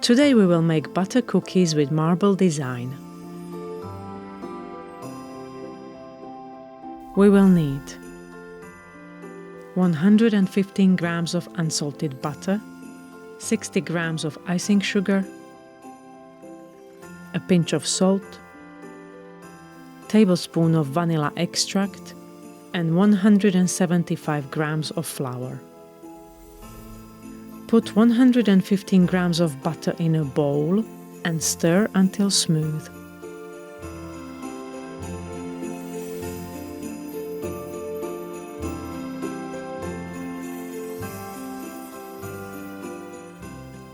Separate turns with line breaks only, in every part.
Today we will make butter cookies with marble design. We will need 115 grams of unsalted butter, 60 grams of icing sugar, a pinch of salt, tablespoon of vanilla extract, and 175 grams of flour. Put 115 grams of butter in a bowl and stir until smooth.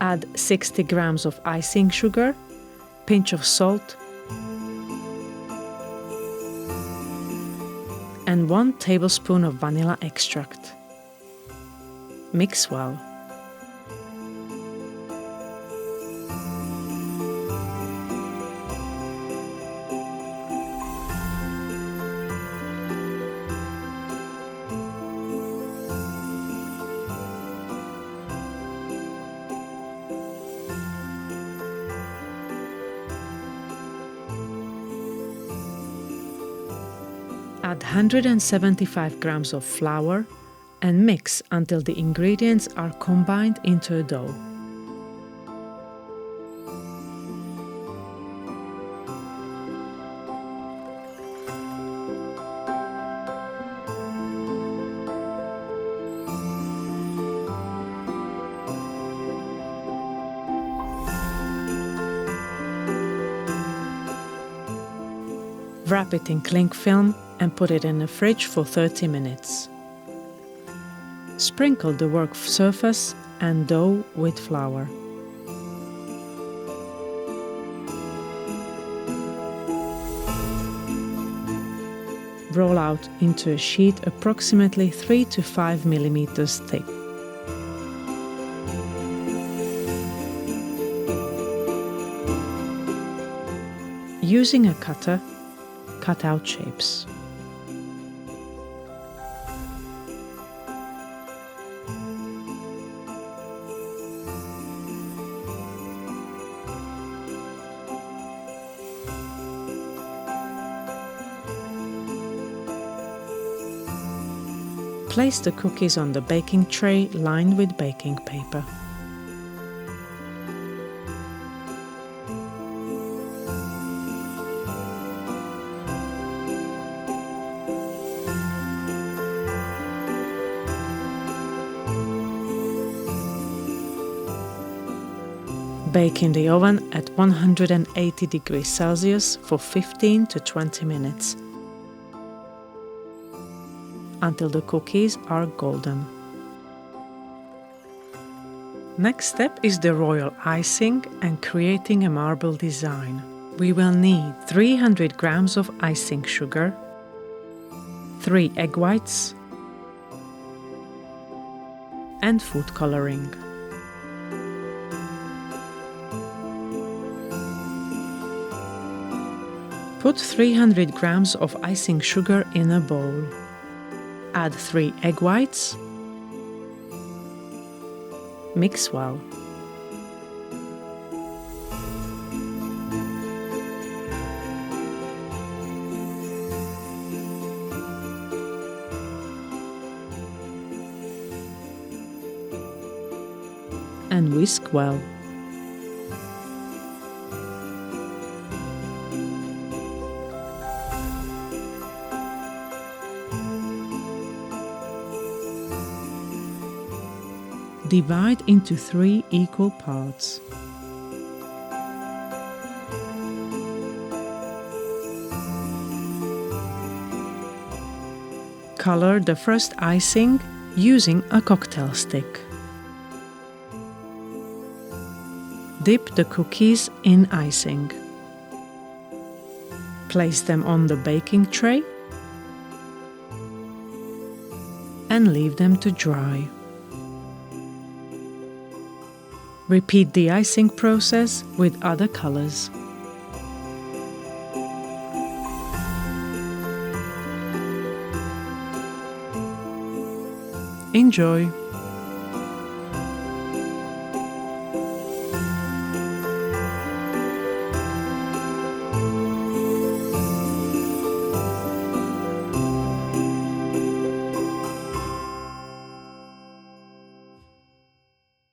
Add 60 grams of icing sugar, pinch of salt, and 1 tablespoon of vanilla extract. Mix well. Add 175 grams of flour and mix until the ingredients are combined into a dough. Wrap it in cling film and put it in the fridge for 30 minutes. Sprinkle the work surface and dough with flour. Roll out into a sheet approximately 3 to 5 millimeters thick. Using a cutter, cut out shapes. Place the cookies on the baking tray lined with baking paper. Bake in the oven at 180 degrees Celsius for 15 to 20 minutes until the cookies are golden. Next step is the royal icing and creating a marble design. We will need 300 grams of icing sugar, 3 egg whites, and food coloring. Put 300 grams of icing sugar in a bowl. Add 3 egg whites. Mix well. And whisk well. Divide into 3 equal parts. Color the first icing using a cocktail stick. Dip the cookies in icing. Place them on the baking tray and leave them to dry. Repeat the icing process with other colors. Enjoy!